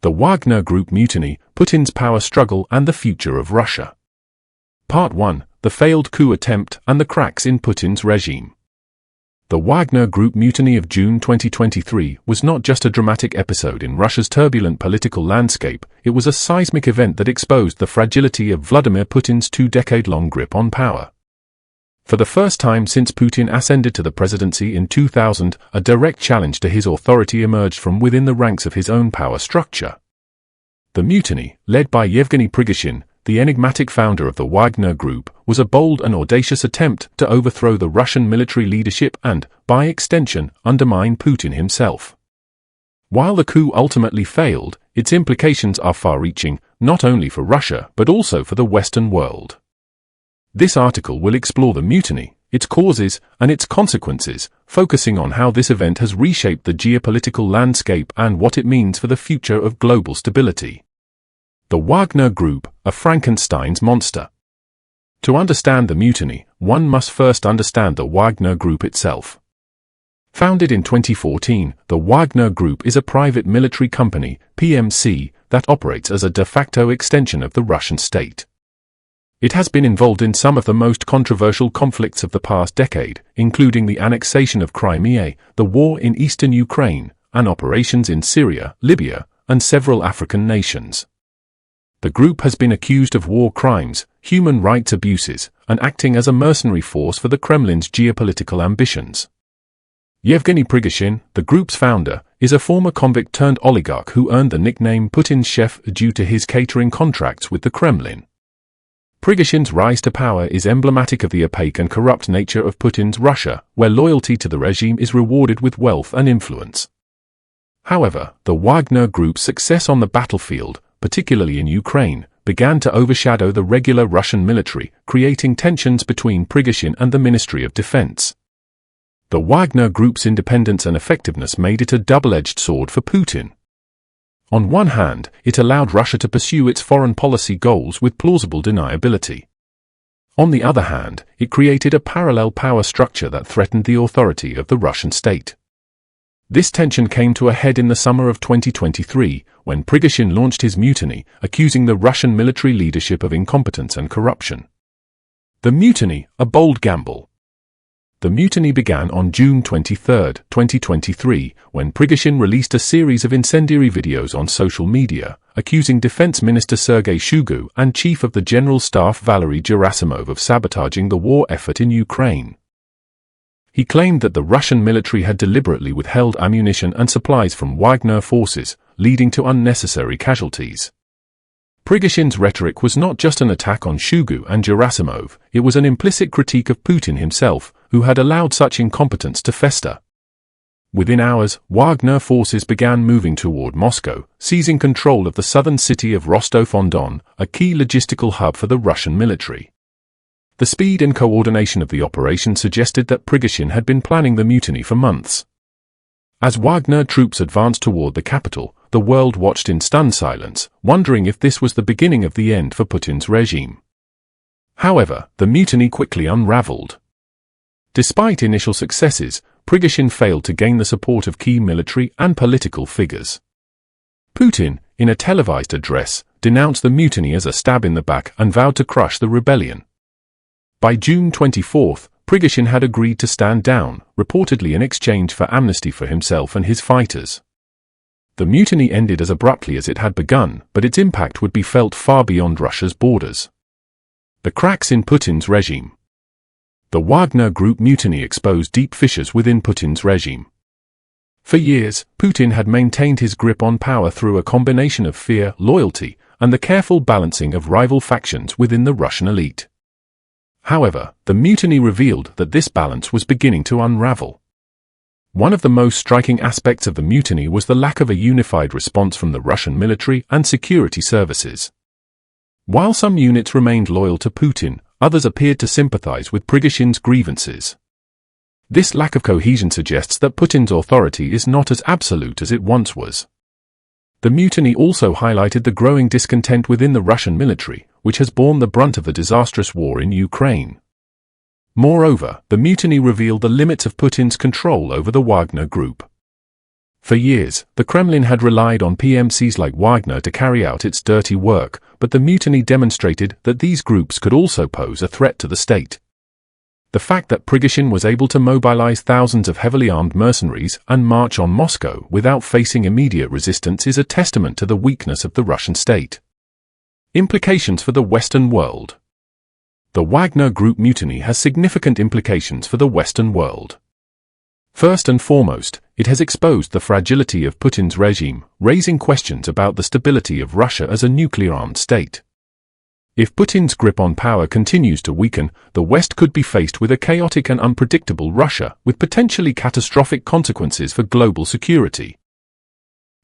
The Wagner Group mutiny, Putin's power struggle and the future of Russia. Part 1. The failed coup attempt and the cracks in Putin's regime. The Wagner Group mutiny of June 2023 was not just a dramatic episode in Russia's turbulent political landscape, it was a seismic event that exposed the fragility of Vladimir Putin's two-decade-long grip on power. For the first time since Putin ascended to the presidency in 2000, a direct challenge to his authority emerged from within the ranks of his own power structure. The mutiny, led by Yevgeny Prigozhin, the enigmatic founder of the Wagner Group, was a bold and audacious attempt to overthrow the Russian military leadership and, by extension, undermine Putin himself. While the coup ultimately failed, its implications are far-reaching, not only for Russia but also for the Western world. This article will explore the mutiny, its causes, and its consequences, focusing on how this event has reshaped the geopolitical landscape and what it means for the future of global stability. The Wagner Group, a Frankenstein's monster. To understand the mutiny, one must first understand the Wagner Group itself. Founded in 2014, the Wagner Group is a private military company, PMC, that operates as a de facto extension of the Russian state. It has been involved in some of the most controversial conflicts of the past decade, including the annexation of Crimea, the war in eastern Ukraine, and operations in Syria, Libya, and several African nations. The group has been accused of war crimes, human rights abuses, and acting as a mercenary force for the Kremlin's geopolitical ambitions. Yevgeny Prigozhin, the group's founder, is a former convict-turned-oligarch who earned the nickname Putin's chef due to his catering contracts with the Kremlin. Prigozhin's rise to power is emblematic of the opaque and corrupt nature of Putin's Russia, where loyalty to the regime is rewarded with wealth and influence. However, the Wagner Group's success on the battlefield, particularly in Ukraine, began to overshadow the regular Russian military, creating tensions between Prigozhin and the Ministry of Defense. The Wagner Group's independence and effectiveness made it a double-edged sword for Putin. On one hand, it allowed Russia to pursue its foreign policy goals with plausible deniability. On the other hand, it created a parallel power structure that threatened the authority of the Russian state. This tension came to a head in the summer of 2023, when Prigozhin launched his mutiny, accusing the Russian military leadership of incompetence and corruption. The mutiny, a bold gamble. The mutiny began on June 23, 2023, when Prigozhin released a series of incendiary videos on social media, accusing Defense Minister Sergei Shoigu and Chief of the General Staff Valery Gerasimov of sabotaging the war effort in Ukraine. He claimed that the Russian military had deliberately withheld ammunition and supplies from Wagner forces, leading to unnecessary casualties. Prigozhin's rhetoric was not just an attack on Shoigu and Gerasimov, it was an implicit critique of Putin himself, who had allowed such incompetence to fester. Within hours, Wagner forces began moving toward Moscow, seizing control of the southern city of Rostov-on-Don, a key logistical hub for the Russian military. The speed and coordination of the operation suggested that Prigozhin had been planning the mutiny for months. As Wagner troops advanced toward the capital, the world watched in stunned silence, wondering if this was the beginning of the end for Putin's regime. However, the mutiny quickly unraveled. Despite initial successes, Prigozhin failed to gain the support of key military and political figures. Putin, in a televised address, denounced the mutiny as a stab in the back and vowed to crush the rebellion. By June 24, Prigozhin had agreed to stand down, reportedly in exchange for amnesty for himself and his fighters. The mutiny ended as abruptly as it had begun, but its impact would be felt far beyond Russia's borders. The cracks in Putin's regime. The Wagner Group mutiny exposed deep fissures within Putin's regime. For years, Putin had maintained his grip on power through a combination of fear, loyalty, and the careful balancing of rival factions within the Russian elite. However, the mutiny revealed that this balance was beginning to unravel. One of the most striking aspects of the mutiny was the lack of a unified response from the Russian military and security services. While some units remained loyal to Putin, others appeared to sympathize with Prigozhin's grievances. This lack of cohesion suggests that Putin's authority is not as absolute as it once was. The mutiny also highlighted the growing discontent within the Russian military, which has borne the brunt of the disastrous war in Ukraine. Moreover, the mutiny revealed the limits of Putin's control over the Wagner Group. For years, the Kremlin had relied on PMCs like Wagner to carry out its dirty work, but the mutiny demonstrated that these groups could also pose a threat to the state. The fact that Prigozhin was able to mobilize thousands of heavily armed mercenaries and march on Moscow without facing immediate resistance is a testament to the weakness of the Russian state. Implications for the Western world. The Wagner Group mutiny has significant implications for the Western world. First and foremost, it has exposed the fragility of Putin's regime, raising questions about the stability of Russia as a nuclear-armed state. If Putin's grip on power continues to weaken, the West could be faced with a chaotic and unpredictable Russia, with potentially catastrophic consequences for global security.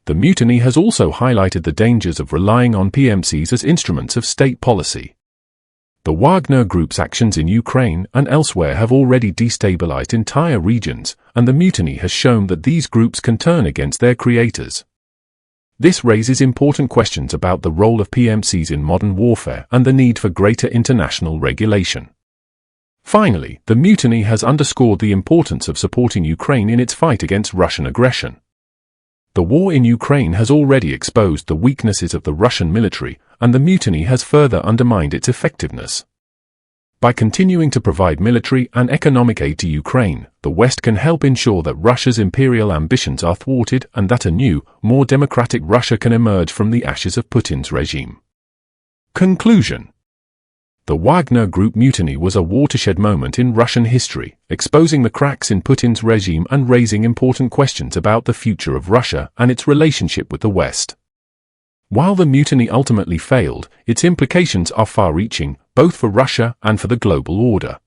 The mutiny has also highlighted the dangers of relying on PMCs as instruments of state policy. The Wagner Group's actions in Ukraine and elsewhere have already destabilized entire regions, and the mutiny has shown that these groups can turn against their creators. This raises important questions about the role of PMCs in modern warfare and the need for greater international regulation. Finally, the mutiny has underscored the importance of supporting Ukraine in its fight against Russian aggression. The war in Ukraine has already exposed the weaknesses of the Russian military, and the mutiny has further undermined its effectiveness. By continuing to provide military and economic aid to Ukraine, the West can help ensure that Russia's imperial ambitions are thwarted and that a new, more democratic Russia can emerge from the ashes of Putin's regime. Conclusion. The Wagner Group mutiny was a watershed moment in Russian history, exposing the cracks in Putin's regime and raising important questions about the future of Russia and its relationship with the West. While the mutiny ultimately failed, its implications are far-reaching, both for Russia and for the global order.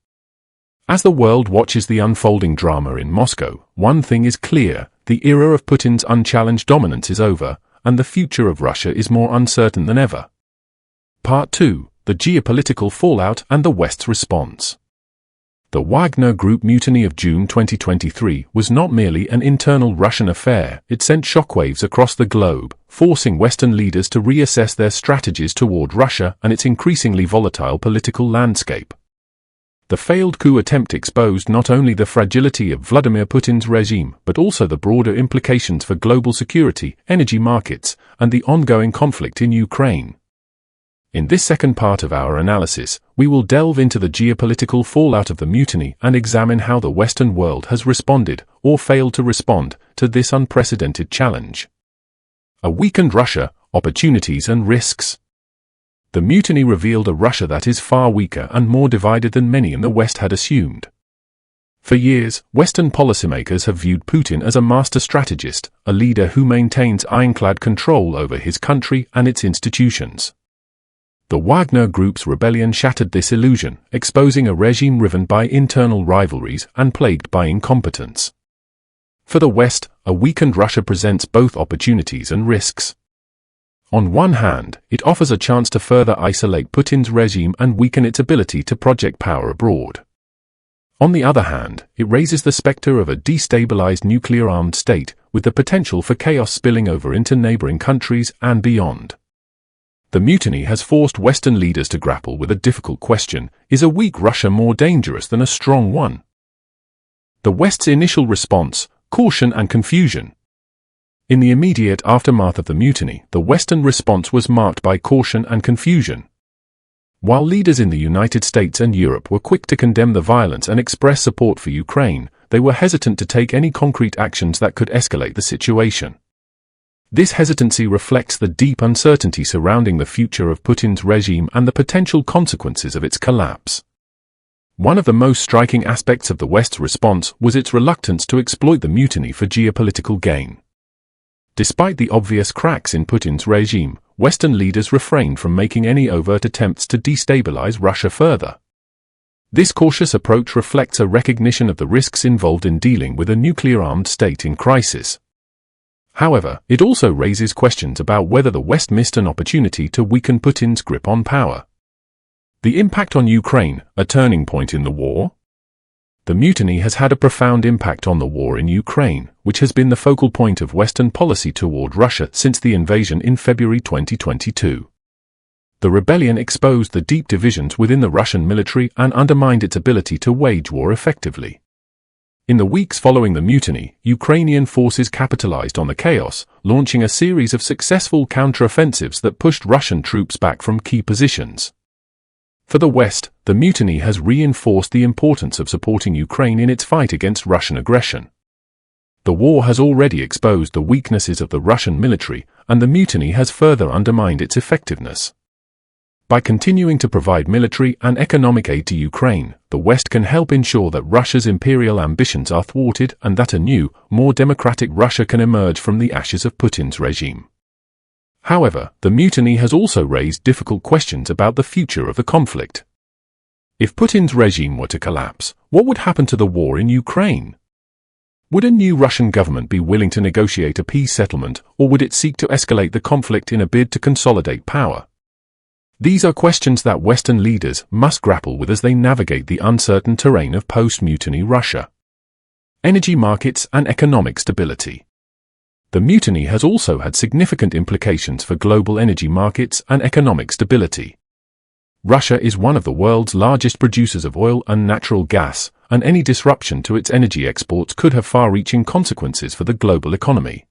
As the world watches the unfolding drama in Moscow, one thing is clear: the era of Putin's unchallenged dominance is over, and the future of Russia is more uncertain than ever. Part 2. The geopolitical fallout and the West's response. The Wagner Group mutiny of June 2023 was not merely an internal Russian affair, it sent shockwaves across the globe, forcing Western leaders to reassess their strategies toward Russia and its increasingly volatile political landscape. The failed coup attempt exposed not only the fragility of Vladimir Putin's regime but also the broader implications for global security, energy markets, and the ongoing conflict in Ukraine. In this second part of our analysis, we will delve into the geopolitical fallout of the mutiny and examine how the Western world has responded, or failed to respond, to this unprecedented challenge. A weakened Russia, opportunities and risks. The mutiny revealed a Russia that is far weaker and more divided than many in the West had assumed. For years, Western policymakers have viewed Putin as a master strategist, a leader who maintains ironclad control over his country and its institutions. The Wagner Group's rebellion shattered this illusion, exposing a regime riven by internal rivalries and plagued by incompetence. For the West, a weakened Russia presents both opportunities and risks. On one hand, it offers a chance to further isolate Putin's regime and weaken its ability to project power abroad. On the other hand, it raises the specter of a destabilized nuclear-armed state, with the potential for chaos spilling over into neighboring countries and beyond. The mutiny has forced Western leaders to grapple with a difficult question: is a weak Russia more dangerous than a strong one? The West's initial response: caution and confusion. In the immediate aftermath of the mutiny, the Western response was marked by caution and confusion. While leaders in the United States and Europe were quick to condemn the violence and express support for Ukraine, they were hesitant to take any concrete actions that could escalate the situation. This hesitancy reflects the deep uncertainty surrounding the future of Putin's regime and the potential consequences of its collapse. One of the most striking aspects of the West's response was its reluctance to exploit the mutiny for geopolitical gain. Despite the obvious cracks in Putin's regime, Western leaders refrained from making any overt attempts to destabilize Russia further. This cautious approach reflects a recognition of the risks involved in dealing with a nuclear-armed state in crisis. However, it also raises questions about whether the West missed an opportunity to weaken Putin's grip on power. The impact on Ukraine, a turning point in the war. The mutiny has had a profound impact on the war in Ukraine, which has been the focal point of Western policy toward Russia since the invasion in February 2022. The rebellion exposed the deep divisions within the Russian military and undermined its ability to wage war effectively. In the weeks following the mutiny, Ukrainian forces capitalized on the chaos, launching a series of successful counteroffensives that pushed Russian troops back from key positions. For the West, the mutiny has reinforced the importance of supporting Ukraine in its fight against Russian aggression. The war has already exposed the weaknesses of the Russian military, and the mutiny has further undermined its effectiveness. By continuing to provide military and economic aid to Ukraine, the West can help ensure that Russia's imperial ambitions are thwarted and that a new, more democratic Russia can emerge from the ashes of Putin's regime. However, the mutiny has also raised difficult questions about the future of the conflict. If Putin's regime were to collapse, what would happen to the war in Ukraine? Would a new Russian government be willing to negotiate a peace settlement, or would it seek to escalate the conflict in a bid to consolidate power? These are questions that Western leaders must grapple with as they navigate the uncertain terrain of post-mutiny Russia. Energy markets and economic stability. The mutiny has also had significant implications for global energy markets and economic stability. Russia is one of the world's largest producers of oil and natural gas, and any disruption to its energy exports could have far-reaching consequences for the global economy.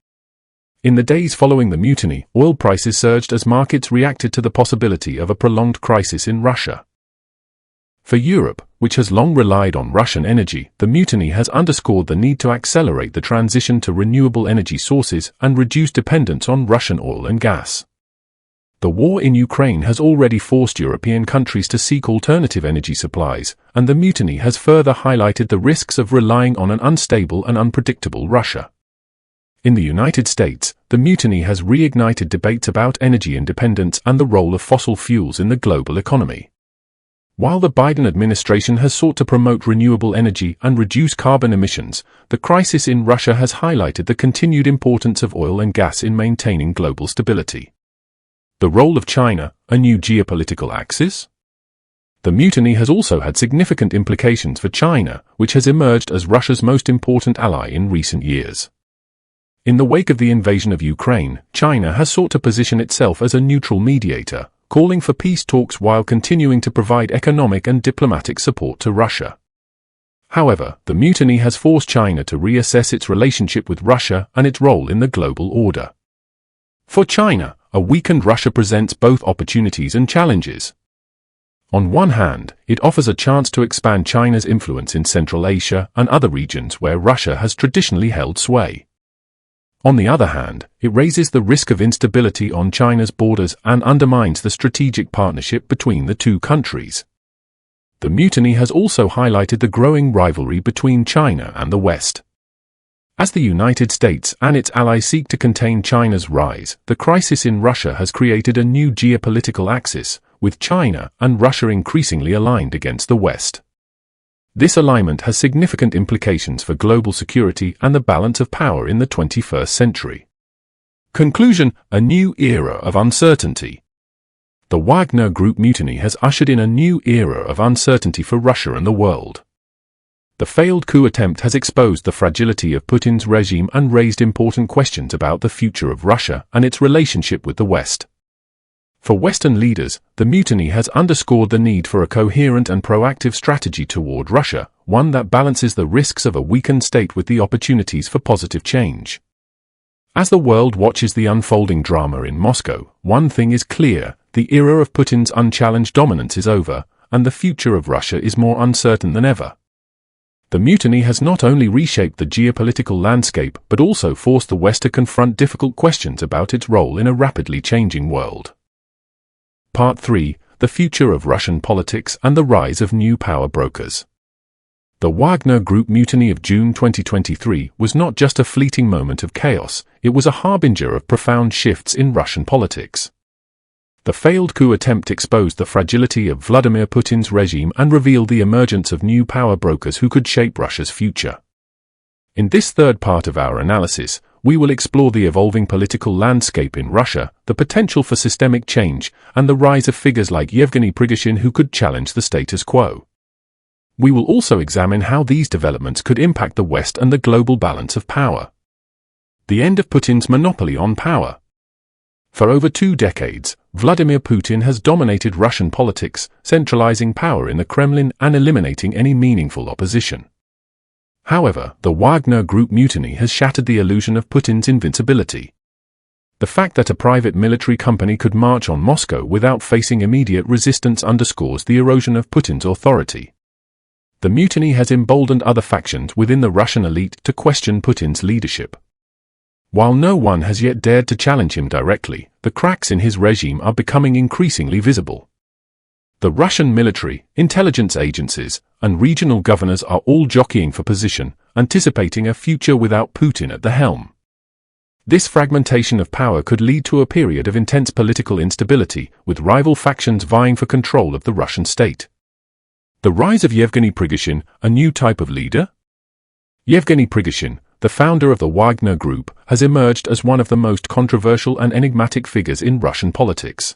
In the days following the mutiny, oil prices surged as markets reacted to the possibility of a prolonged crisis in Russia. For Europe, which has long relied on Russian energy, the mutiny has underscored the need to accelerate the transition to renewable energy sources and reduce dependence on Russian oil and gas. The war in Ukraine has already forced European countries to seek alternative energy supplies, and the mutiny has further highlighted the risks of relying on an unstable and unpredictable Russia. In the United States, the mutiny has reignited debates about energy independence and the role of fossil fuels in the global economy. While the Biden administration has sought to promote renewable energy and reduce carbon emissions, the crisis in Russia has highlighted the continued importance of oil and gas in maintaining global stability. The role of China, a new geopolitical axis? The mutiny has also had significant implications for China, which has emerged as Russia's most important ally in recent years. In the wake of the invasion of Ukraine, China has sought to position itself as a neutral mediator, calling for peace talks while continuing to provide economic and diplomatic support to Russia. However, the mutiny has forced China to reassess its relationship with Russia and its role in the global order. For China, a weakened Russia presents both opportunities and challenges. On one hand, it offers a chance to expand China's influence in Central Asia and other regions where Russia has traditionally held sway. On the other hand, it raises the risk of instability on China's borders and undermines the strategic partnership between the two countries. The mutiny has also highlighted the growing rivalry between China and the West. As the United States and its allies seek to contain China's rise, the crisis in Russia has created a new geopolitical axis, with China and Russia increasingly aligned against the West. This alignment has significant implications for global security and the balance of power in the 21st century. Conclusion: a new era of uncertainty. The Wagner Group mutiny has ushered in a new era of uncertainty for Russia and the world. The failed coup attempt has exposed the fragility of Putin's regime and raised important questions about the future of Russia and its relationship with the West. For Western leaders, the mutiny has underscored the need for a coherent and proactive strategy toward Russia, one that balances the risks of a weakened state with the opportunities for positive change. As the world watches the unfolding drama in Moscow, one thing is clear: the era of Putin's unchallenged dominance is over, and the future of Russia is more uncertain than ever. The mutiny has not only reshaped the geopolitical landscape but also forced the West to confront difficult questions about its role in a rapidly changing world. Part 3: The future of Russian politics and the rise of new power brokers. The Wagner Group mutiny of June 2023 was not just a fleeting moment of chaos, it was a harbinger of profound shifts in Russian politics. The failed coup attempt exposed the fragility of Vladimir Putin's regime and revealed the emergence of new power brokers who could shape Russia's future. In this third part of our analysis, we will explore the evolving political landscape in Russia, the potential for systemic change, and the rise of figures like Yevgeny Prigozhin who could challenge the status quo. We will also examine how these developments could impact the West and the global balance of power. The end of Putin's monopoly on power. For over 2 decades, Vladimir Putin has dominated Russian politics, centralizing power in the Kremlin and eliminating any meaningful opposition. However, the Wagner Group mutiny has shattered the illusion of Putin's invincibility. The fact that a private military company could march on Moscow without facing immediate resistance underscores the erosion of Putin's authority. The mutiny has emboldened other factions within the Russian elite to question Putin's leadership. While no one has yet dared to challenge him directly, the cracks in his regime are becoming increasingly visible. The Russian military, intelligence agencies, and regional governors are all jockeying for position, anticipating a future without Putin at the helm. This fragmentation of power could lead to a period of intense political instability, with rival factions vying for control of the Russian state. The rise of Yevgeny Prigozhin, a new type of leader? Yevgeny Prigozhin, the founder of the Wagner Group, has emerged as one of the most controversial and enigmatic figures in Russian politics.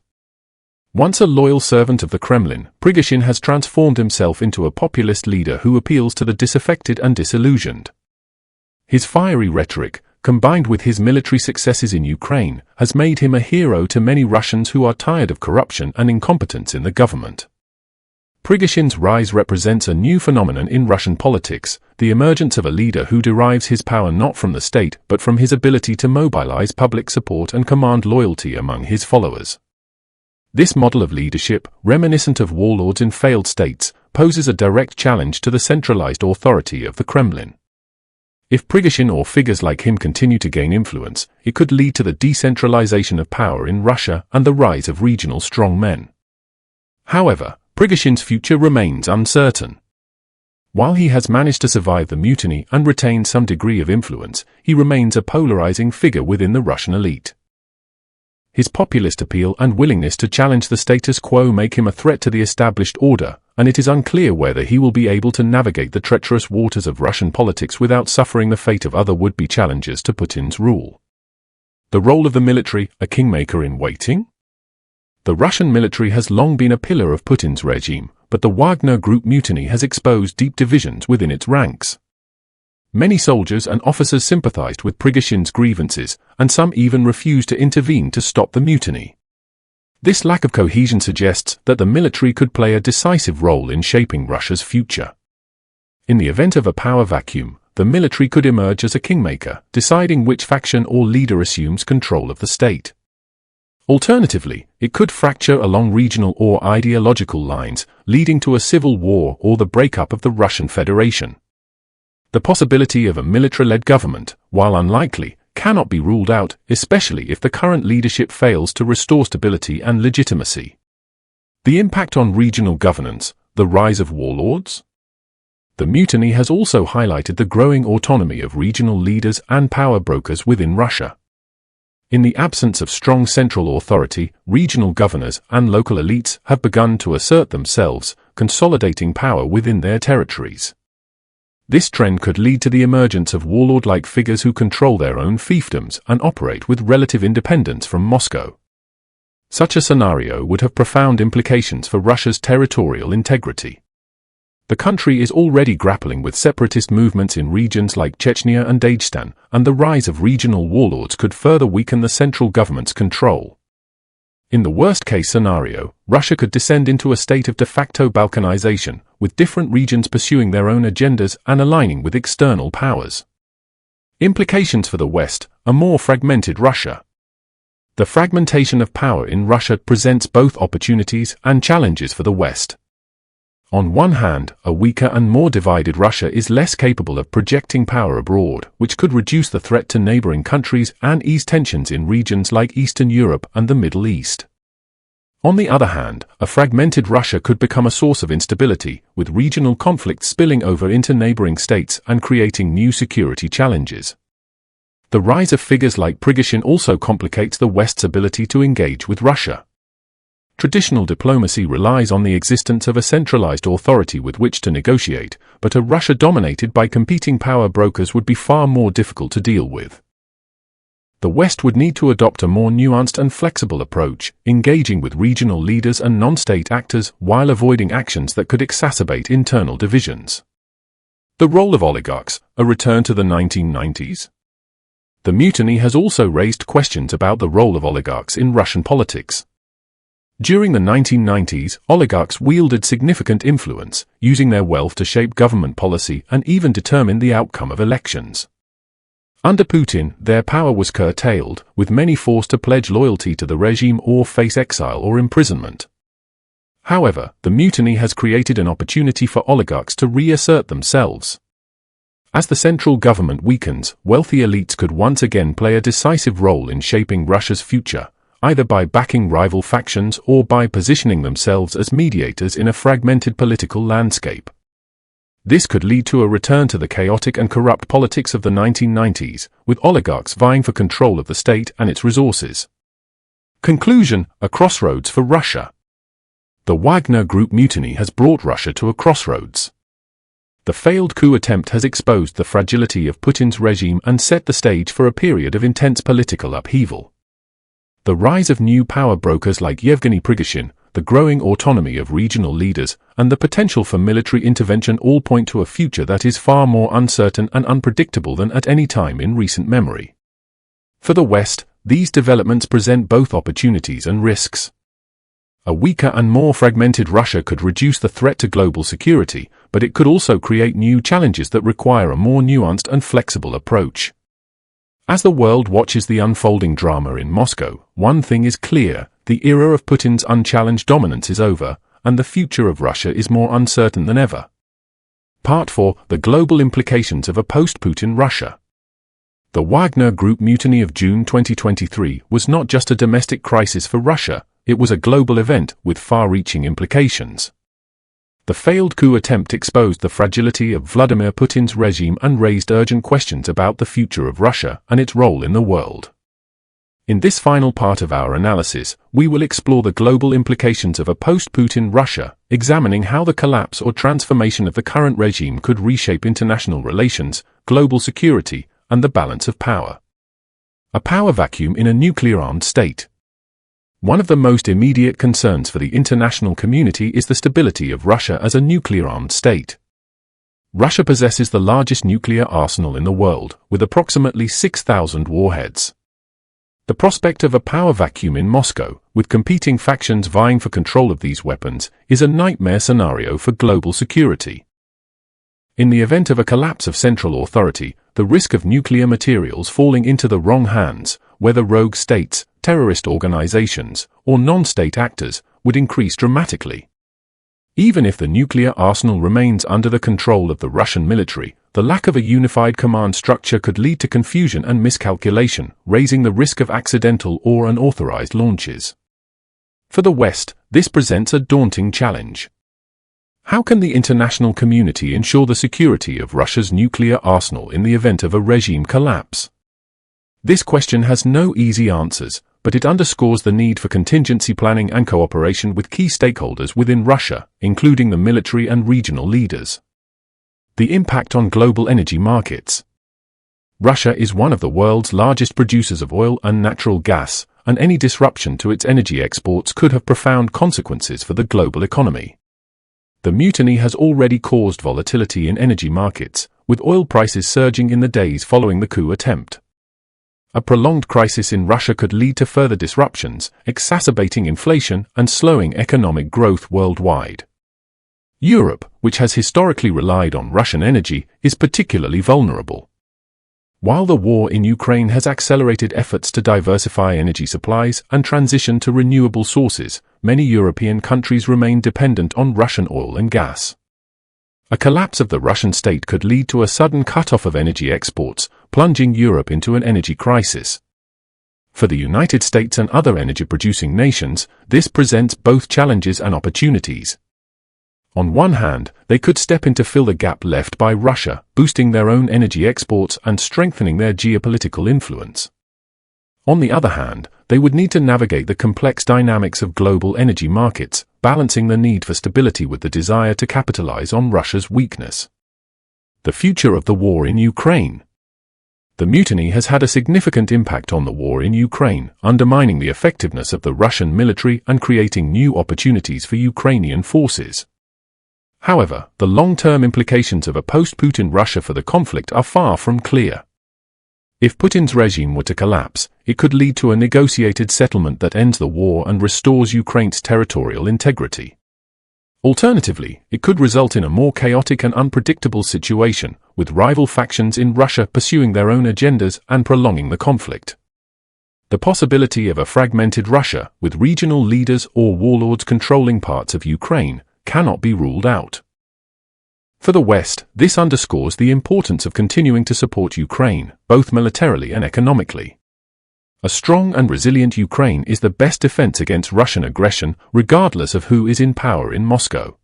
Once a loyal servant of the Kremlin, Prigozhin has transformed himself into a populist leader who appeals to the disaffected and disillusioned. His fiery rhetoric, combined with his military successes in Ukraine, has made him a hero to many Russians who are tired of corruption and incompetence in the government. Prigozhin's rise represents a new phenomenon in Russian politics, the emergence of a leader who derives his power not from the state but from his ability to mobilize public support and command loyalty among his followers. This model of leadership, reminiscent of warlords in failed states, poses a direct challenge to the centralized authority of the Kremlin. If Prigozhin or figures like him continue to gain influence, it could lead to the decentralization of power in Russia and the rise of regional strongmen. However, Prigozhin's future remains uncertain. While he has managed to survive the mutiny and retain some degree of influence, he remains a polarizing figure within the Russian elite. His populist appeal and willingness to challenge the status quo make him a threat to the established order, and it is unclear whether he will be able to navigate the treacherous waters of Russian politics without suffering the fate of other would-be challengers to Putin's rule. The role of the military, a kingmaker in waiting? The Russian military has long been a pillar of Putin's regime, but the Wagner Group mutiny has exposed deep divisions within its ranks. Many soldiers and officers sympathized with Prigozhin's grievances, and some even refused to intervene to stop the mutiny. This lack of cohesion suggests that the military could play a decisive role in shaping Russia's future. In the event of a power vacuum, the military could emerge as a kingmaker, deciding which faction or leader assumes control of the state. Alternatively, it could fracture along regional or ideological lines, leading to a civil war or the breakup of the Russian Federation. The possibility of a military-led government, while unlikely, cannot be ruled out, especially if the current leadership fails to restore stability and legitimacy. The impact on regional governance, the rise of warlords? The mutiny has also highlighted the growing autonomy of regional leaders and power brokers within Russia. In the absence of strong central authority, regional governors and local elites have begun to assert themselves, consolidating power within their territories. This trend could lead to the emergence of warlord-like figures who control their own fiefdoms and operate with relative independence from Moscow. Such a scenario would have profound implications for Russia's territorial integrity. The country is already grappling with separatist movements in regions like Chechnya and Dagestan, and the rise of regional warlords could further weaken the central government's control. In the worst-case scenario, Russia could descend into a state of de facto balkanization, with different regions pursuing their own agendas and aligning with external powers. Implications for the West, a more fragmented Russia. The fragmentation of power in Russia presents both opportunities and challenges for the West. On one hand, a weaker and more divided Russia is less capable of projecting power abroad, which could reduce the threat to neighboring countries and ease tensions in regions like Eastern Europe and the Middle East. On the other hand, a fragmented Russia could become a source of instability, with regional conflicts spilling over into neighboring states and creating new security challenges. The rise of figures like Prigozhin also complicates the West's ability to engage with Russia. Traditional diplomacy relies on the existence of a centralized authority with which to negotiate, but a Russia dominated by competing power brokers would be far more difficult to deal with. The West would need to adopt a more nuanced and flexible approach, engaging with regional leaders and non-state actors while avoiding actions that could exacerbate internal divisions. The role of oligarchs, a return to the 1990s? The mutiny has also raised questions about the role of oligarchs in Russian politics. During the 1990s, oligarchs wielded significant influence, using their wealth to shape government policy and even determine the outcome of elections. Under Putin, their power was curtailed, with many forced to pledge loyalty to the regime or face exile or imprisonment. However, the mutiny has created an opportunity for oligarchs to reassert themselves. As the central government weakens, wealthy elites could once again play a decisive role in shaping Russia's future, either by backing rival factions or by positioning themselves as mediators in a fragmented political landscape. This could lead to a return to the chaotic and corrupt politics of the 1990s, with oligarchs vying for control of the state and its resources. Conclusion: a crossroads for Russia. The Wagner Group mutiny has brought Russia to a crossroads. The failed coup attempt has exposed the fragility of Putin's regime and set the stage for a period of intense political upheaval. The rise of new power brokers like Yevgeny Prigozhin, the growing autonomy of regional leaders, and the potential for military intervention all point to a future that is far more uncertain and unpredictable than at any time in recent memory. For the West, these developments present both opportunities and risks. A weaker and more fragmented Russia could reduce the threat to global security, but it could also create new challenges that require a more nuanced and flexible approach. As the world watches the unfolding drama in Moscow, one thing is clear: the era of Putin's unchallenged dominance is over, and the future of Russia is more uncertain than ever. Part 4: The global implications of a post-Putin Russia. The Wagner Group mutiny of June 2023 was not just a domestic crisis for Russia, it was a global event with far-reaching implications. The failed coup attempt exposed the fragility of Vladimir Putin's regime and raised urgent questions about the future of Russia and its role in the world. In this final part of our analysis, we will explore the global implications of a post-Putin Russia, examining how the collapse or transformation of the current regime could reshape international relations, global security, and the balance of power. A power vacuum in a nuclear-armed state. One of the most immediate concerns for the international community is the stability of Russia as a nuclear-armed state. Russia possesses the largest nuclear arsenal in the world, with approximately 6,000 warheads. The prospect of a power vacuum in Moscow, with competing factions vying for control of these weapons, is a nightmare scenario for global security. In the event of a collapse of central authority, the risk of nuclear materials falling into the wrong hands, whether rogue states, terrorist organizations, or non-state actors, would increase dramatically. Even if the nuclear arsenal remains under the control of the Russian military, the lack of a unified command structure could lead to confusion and miscalculation, raising the risk of accidental or unauthorized launches. For the West, this presents a daunting challenge. How can the international community ensure the security of Russia's nuclear arsenal in the event of a regime collapse? This question has no easy answers, but it underscores the need for contingency planning and cooperation with key stakeholders within Russia, including the military and regional leaders. The impact on global energy markets. Russia is one of the world's largest producers of oil and natural gas, and any disruption to its energy exports could have profound consequences for the global economy. The mutiny has already caused volatility in energy markets, with oil prices surging in the days following the coup attempt. A prolonged crisis in Russia could lead to further disruptions, exacerbating inflation and slowing economic growth worldwide. Europe, which has historically relied on Russian energy, is particularly vulnerable. While the war in Ukraine has accelerated efforts to diversify energy supplies and transition to renewable sources, many European countries remain dependent on Russian oil and gas. A collapse of the Russian state could lead to a sudden cut-off of energy exports, plunging Europe into an energy crisis. For the United States and other energy-producing nations, this presents both challenges and opportunities. On one hand, they could step in to fill the gap left by Russia, boosting their own energy exports and strengthening their geopolitical influence. On the other hand, they would need to navigate the complex dynamics of global energy markets, balancing the need for stability with the desire to capitalize on Russia's weakness. The future of the war in Ukraine. The mutiny has had a significant impact on the war in Ukraine, undermining the effectiveness of the Russian military and creating new opportunities for Ukrainian forces. However, the long-term implications of a post-Putin Russia for the conflict are far from clear. If Putin's regime were to collapse, it could lead to a negotiated settlement that ends the war and restores Ukraine's territorial integrity. Alternatively, it could result in a more chaotic and unpredictable situation, with rival factions in Russia pursuing their own agendas and prolonging the conflict. The possibility of a fragmented Russia, with regional leaders or warlords controlling parts of Ukraine, cannot be ruled out. For the West, this underscores the importance of continuing to support Ukraine, both militarily and economically. A strong and resilient Ukraine is the best defense against Russian aggression, regardless of who is in power in Moscow.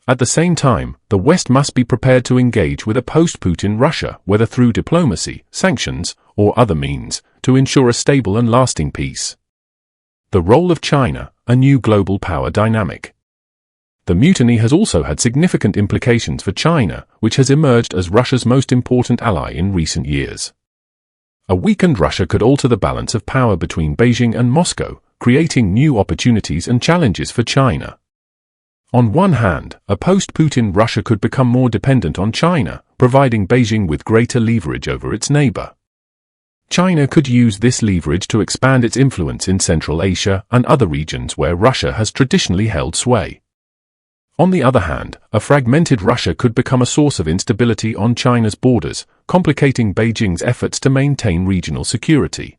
At the same time, the West must be prepared to engage with a post-Putin Russia, whether through diplomacy, sanctions, or other means, to ensure a stable and lasting peace. The role of China, a new global power dynamic. The mutiny has also had significant implications for China, which has emerged as Russia's most important ally in recent years. A weakened Russia could alter the balance of power between Beijing and Moscow, creating new opportunities and challenges for China. On one hand, a post-Putin Russia could become more dependent on China, providing Beijing with greater leverage over its neighbor. China could use this leverage to expand its influence in Central Asia and other regions where Russia has traditionally held sway. On the other hand, a fragmented Russia could become a source of instability on China's borders, complicating Beijing's efforts to maintain regional security.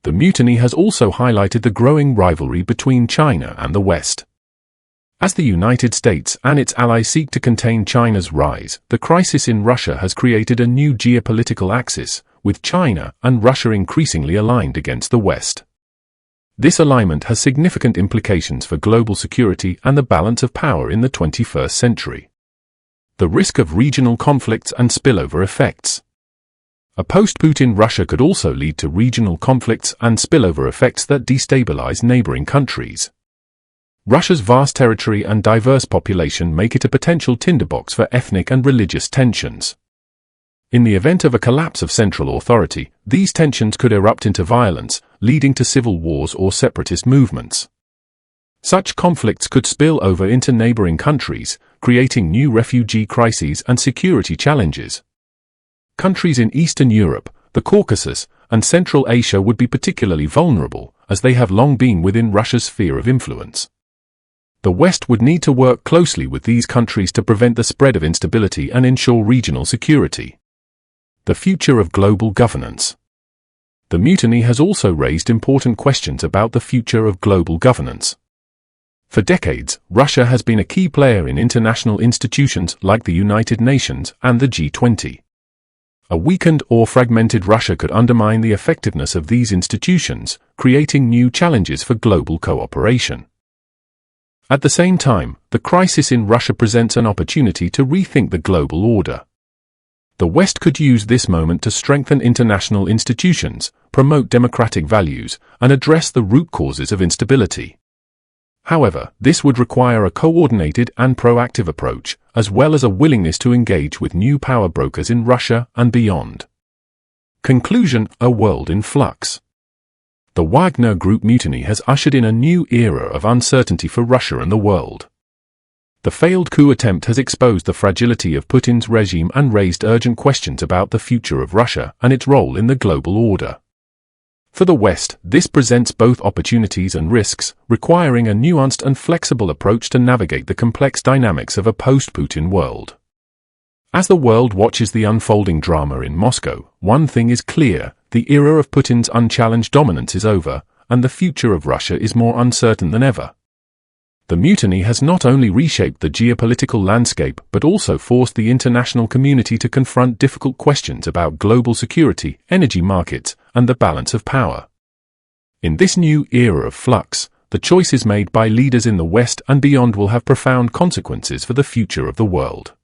The mutiny has also highlighted the growing rivalry between China and the West. As the United States and its allies seek to contain China's rise, the crisis in Russia has created a new geopolitical axis, with China and Russia increasingly aligned against the West. This alignment has significant implications for global security and the balance of power in the 21st century. The risk of regional conflicts and spillover effects. A post-Putin Russia could also lead to regional conflicts and spillover effects that destabilize neighboring countries. Russia's vast territory and diverse population make it a potential tinderbox for ethnic and religious tensions. In the event of a collapse of central authority, these tensions could erupt into violence, leading to civil wars or separatist movements. Such conflicts could spill over into neighboring countries, creating new refugee crises and security challenges. Countries in Eastern Europe, the Caucasus, and Central Asia would be particularly vulnerable, as they have long been within Russia's sphere of influence. The West would need to work closely with these countries to prevent the spread of instability and ensure regional security. The future of global governance. The mutiny has also raised important questions about the future of global governance. For decades, Russia has been a key player in international institutions like the United Nations and the G20. A weakened or fragmented Russia could undermine the effectiveness of these institutions, creating new challenges for global cooperation. At the same time, the crisis in Russia presents an opportunity to rethink the global order. The West could use this moment to strengthen international institutions, promote democratic values, and address the root causes of instability. However, this would require a coordinated and proactive approach, as well as a willingness to engage with new power brokers in Russia and beyond. Conclusion: a world in flux. The Wagner Group mutiny has ushered in a new era of uncertainty for Russia and the world. The failed coup attempt has exposed the fragility of Putin's regime and raised urgent questions about the future of Russia and its role in the global order. For the West, this presents both opportunities and risks, requiring a nuanced and flexible approach to navigate the complex dynamics of a post-Putin world. As the world watches the unfolding drama in Moscow, one thing is clear: the era of Putin's unchallenged dominance is over, and the future of Russia is more uncertain than ever. The mutiny has not only reshaped the geopolitical landscape but also forced the international community to confront difficult questions about global security, energy markets, and the balance of power. In this new era of flux, the choices made by leaders in the West and beyond will have profound consequences for the future of the world.